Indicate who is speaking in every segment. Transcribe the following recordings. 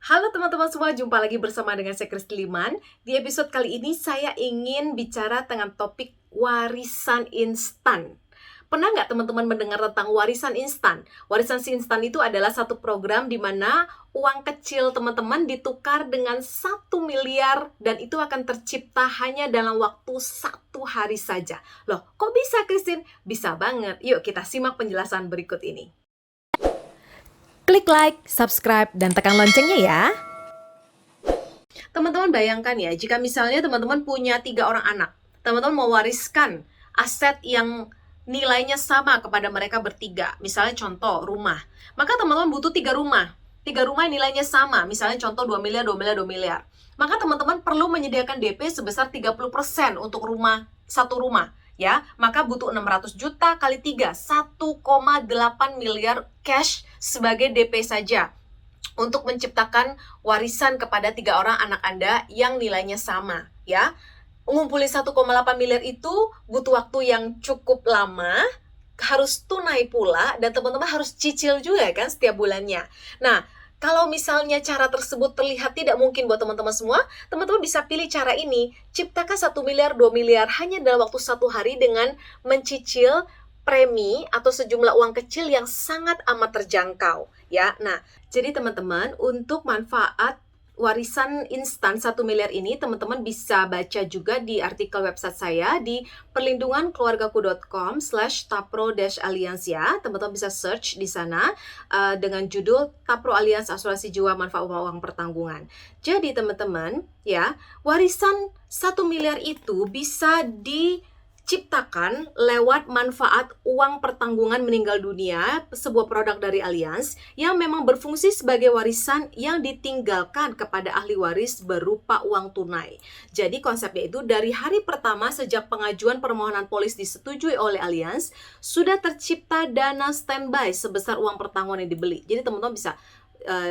Speaker 1: Halo teman-teman semua, jumpa lagi bersama dengan saya Kristi Liman. Di episode kali ini saya ingin bicara tentang topik warisan instan. Pernah nggak teman-teman mendengar tentang warisan instan? Warisan instan itu adalah satu program di mana uang kecil teman-teman ditukar dengan 1 miliar dan itu akan tercipta hanya dalam waktu 1 hari saja. Loh, kok bisa Christine? Bisa banget. Yuk kita simak penjelasan berikut ini.
Speaker 2: Klik like, subscribe, dan tekan loncengnya ya.
Speaker 1: Teman-teman bayangkan ya, jika misalnya teman-teman punya 3 orang anak, teman-teman mau wariskan aset yang nilainya sama kepada mereka bertiga. Misalnya contoh rumah, maka teman-teman butuh 3 rumah. 3 rumah yang nilainya sama, misalnya contoh 2 miliar, 2 miliar, 2 miliar. Maka teman-teman perlu menyediakan DP sebesar 30% untuk satu rumah. Ya, maka butuh 600 juta kali 3, 1,8 miliar cash sebagai DP saja untuk menciptakan warisan kepada 3 orang anak Anda yang nilainya sama, ya. Ngumpulin 1,8 miliar itu butuh waktu yang cukup lama, harus tunai pula, dan teman-teman harus cicil juga kan setiap bulannya. Nah, kalau misalnya cara tersebut terlihat tidak mungkin buat teman-teman semua, teman-teman bisa pilih cara ini. Ciptakan 1 miliar, 2 miliar hanya dalam waktu 1 hari dengan mencicil premi atau sejumlah uang kecil yang sangat amat terjangkau, ya. Nah, jadi teman-teman, untuk manfaat warisan instan 1 miliar ini, teman-teman bisa baca juga di artikel website saya di perlindungankeluargaku.com/tapro-alliance ya. Teman-teman bisa search di sana dengan judul Tapro Alliance Asuransi Jiwa Manfaat Uang Pertanggungan. Jadi teman-teman, ya, warisan 1 miliar itu bisa diciptakan lewat manfaat uang pertanggungan meninggal dunia, sebuah produk dari Allianz yang memang berfungsi sebagai warisan yang ditinggalkan kepada ahli waris berupa uang tunai. Jadi konsepnya itu dari hari pertama sejak pengajuan permohonan polis disetujui oleh Allianz, sudah tercipta dana standby sebesar uang pertanggungan yang dibeli. Jadi teman-teman bisa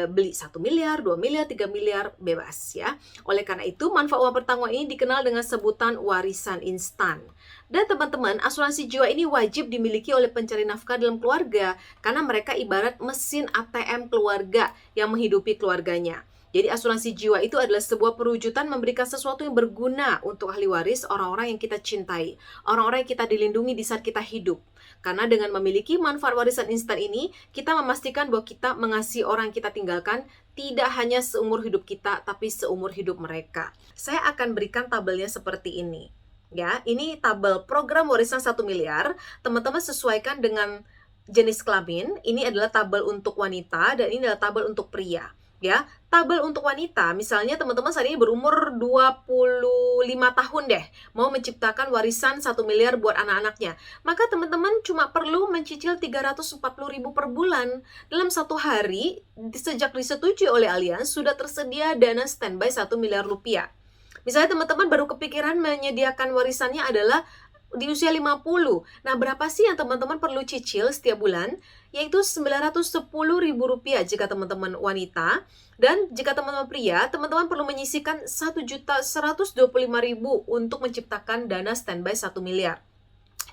Speaker 1: beli 1 miliar, 2 miliar, 3 miliar, bebas ya. Oleh karena itu, manfaat uang pertanggungan ini dikenal dengan sebutan warisan instan. Dan teman-teman, asuransi jiwa ini wajib dimiliki oleh pencari nafkah dalam keluarga karena mereka ibarat mesin ATM keluarga yang menghidupi keluarganya. Jadi asuransi jiwa itu adalah sebuah perwujudan memberikan sesuatu yang berguna untuk ahli waris, orang-orang yang kita cintai, orang-orang yang kita dilindungi di saat kita hidup. Karena dengan memiliki manfaat warisan instan ini, kita memastikan bahwa kita mengasihi orang yang kita tinggalkan tidak hanya seumur hidup kita, tapi seumur hidup mereka. Saya akan berikan tabelnya seperti ini. Ya, ini tabel program warisan 1 miliar. Teman-teman sesuaikan dengan jenis kelamin. Ini adalah tabel untuk wanita dan ini adalah tabel untuk pria. Ya, tabel untuk wanita, misalnya teman-teman saat ini berumur 25 tahun deh, mau menciptakan warisan 1 miliar buat anak-anaknya. Maka teman-teman cuma perlu mencicil 340.000 per bulan. Dalam 1 hari, sejak disetujui oleh Allianz, sudah tersedia dana standby 1 miliar rupiah. Misalnya teman-teman baru kepikiran menyediakan warisannya adalah di usia 50. Nah, berapa sih yang teman-teman perlu cicil setiap bulan? Yaitu Rp910.000 jika teman-teman wanita. Dan jika teman-teman pria, teman-teman perlu menyisihkan Rp1.125.000 untuk menciptakan dana standby 1 miliar.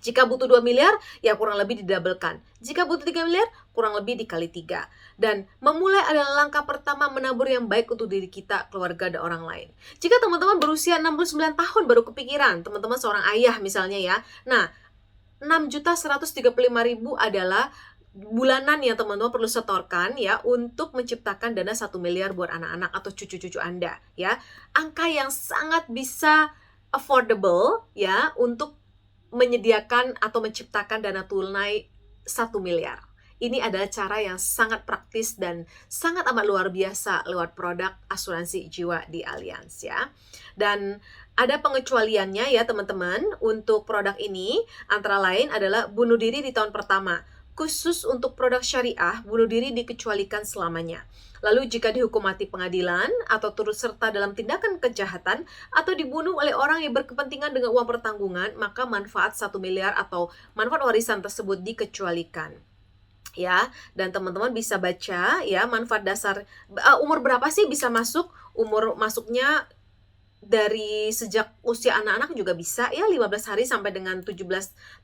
Speaker 1: Jika butuh 2 miliar, ya kurang lebih didabelkan. Jika butuh 3 miliar, kurang lebih dikali 3. Dan memulai adalah langkah pertama menabur yang baik untuk diri kita, keluarga, dan orang lain. Jika teman-teman berusia 69 tahun baru kepikiran, teman-teman seorang ayah misalnya ya. Nah, 6.135.000 adalah bulanan yang teman-teman perlu setorkan ya untuk menciptakan dana 1 miliar buat anak-anak atau cucu-cucu Anda ya. Angka yang sangat bisa affordable ya untuk menyediakan atau menciptakan dana tunai 1 miliar. Ini adalah cara yang sangat praktis dan sangat amat luar biasa lewat produk asuransi jiwa di Allianz ya. Dan ada pengecualiannya ya teman-teman untuk produk ini, antara lain adalah bunuh diri di tahun pertama. Khusus untuk produk syariah, bunuh diri dikecualikan selamanya. Lalu jika dihukum mati pengadilan atau turut serta dalam tindakan kejahatan atau dibunuh oleh orang yang berkepentingan dengan uang pertanggungan, maka manfaat 1 miliar atau manfaat warisan tersebut dikecualikan. Ya, dan teman-teman bisa baca ya manfaat dasar umur berapa sih bisa masuk? Umur masuknya dari sejak usia anak-anak juga bisa ya, 15 hari sampai dengan 17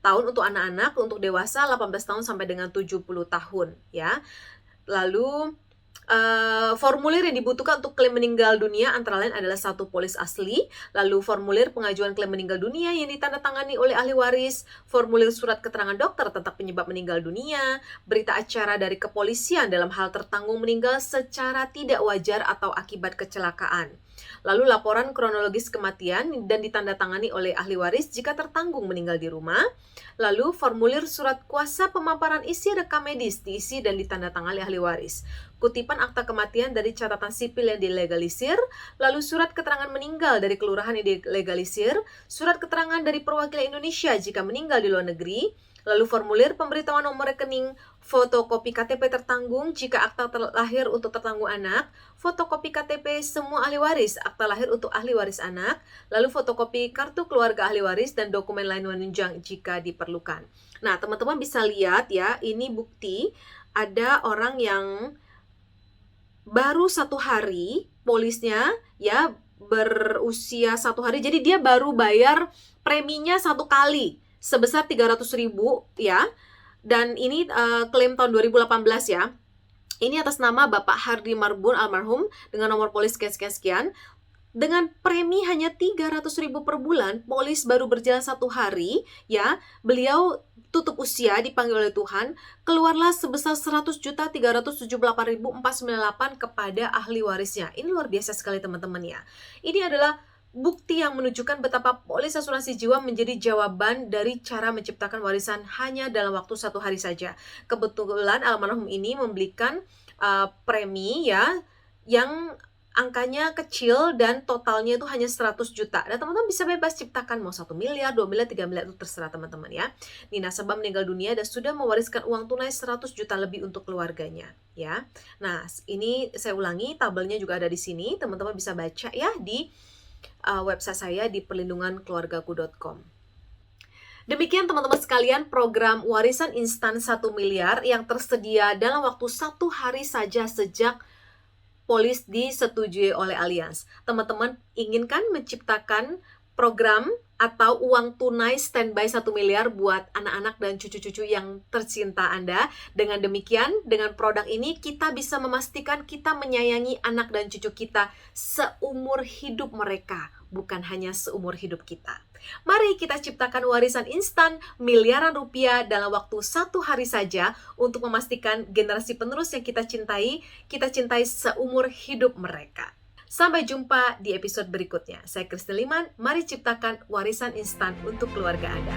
Speaker 1: tahun untuk anak-anak, untuk dewasa 18 tahun sampai dengan 70 tahun ya. Lalu Formulir yang dibutuhkan untuk klaim meninggal dunia antara lain adalah 1 polis asli, lalu formulir pengajuan klaim meninggal dunia yang ditandatangani oleh ahli waris, formulir surat keterangan dokter tentang penyebab meninggal dunia, berita acara dari kepolisian dalam hal tertanggung meninggal secara tidak wajar atau akibat kecelakaan. Lalu laporan kronologis kematian dan ditandatangani oleh ahli waris jika tertanggung meninggal di rumah. Lalu formulir surat kuasa pemaparan isi rekam medis diisi dan ditandatangani ahli waris. Kutipan akta kematian dari catatan sipil yang dilegalisir, lalu surat keterangan meninggal dari kelurahan yang dilegalisir, surat keterangan dari perwakilan Indonesia jika meninggal di luar negeri, lalu formulir pemberitahuan nomor rekening, fotokopi KTP tertanggung jika akta lahir untuk tertanggung anak, fotokopi KTP semua ahli waris, akta lahir untuk ahli waris anak, lalu fotokopi kartu keluarga ahli waris dan dokumen lain menunjang jika diperlukan. Nah, teman-teman bisa lihat ya, ini bukti ada orang yang baru 1 hari, polisnya ya berusia 1 hari, jadi dia baru bayar preminya 1 kali sebesar 300.000 ya. Dan ini klaim tahun 2018 ya. Ini atas nama Bapak Hardi Marbun almarhum dengan nomor polis sekian-sekian. Dengan premi hanya 300.000 per bulan, polis baru berjalan 1 hari ya, beliau tutup usia dipanggil oleh Tuhan, keluarlah sebesar 100.378.498 kepada ahli warisnya. Ini luar biasa sekali teman-teman ya. Ini adalah bukti yang menunjukkan betapa polis asuransi jiwa menjadi jawaban dari cara menciptakan warisan hanya dalam waktu 1 hari saja. Kebetulan almarhum ini membelikan premi ya yang angkanya kecil dan totalnya itu hanya 100 juta. Dan teman-teman bisa bebas ciptakan mau 1 miliar, 2 miliar, 3 miliar, itu terserah teman-teman ya. Nih nasabah meninggal dunia dan sudah mewariskan uang tunai 100 juta lebih untuk keluarganya ya. Nah, ini saya ulangi, tabelnya juga ada di sini. Teman-teman bisa baca ya di website saya di perlindungankeluargaku.com. Demikian teman-teman sekalian program warisan instan 1 miliar yang tersedia dalam waktu 1 hari saja sejak polis disetujui oleh Allianz. Teman-teman inginkan menciptakan program atau uang tunai standby 1 miliar buat anak-anak dan cucu-cucu yang tercinta Anda. Dengan demikian, dengan produk ini kita bisa memastikan kita menyayangi anak dan cucu kita seumur hidup mereka, bukan hanya seumur hidup kita. Mari kita ciptakan warisan instan miliaran rupiah dalam waktu 1 hari saja untuk memastikan generasi penerus yang kita cintai seumur hidup mereka. Sampai jumpa di episode berikutnya. Saya Christine Liman, mari ciptakan warisan instan untuk keluarga Anda.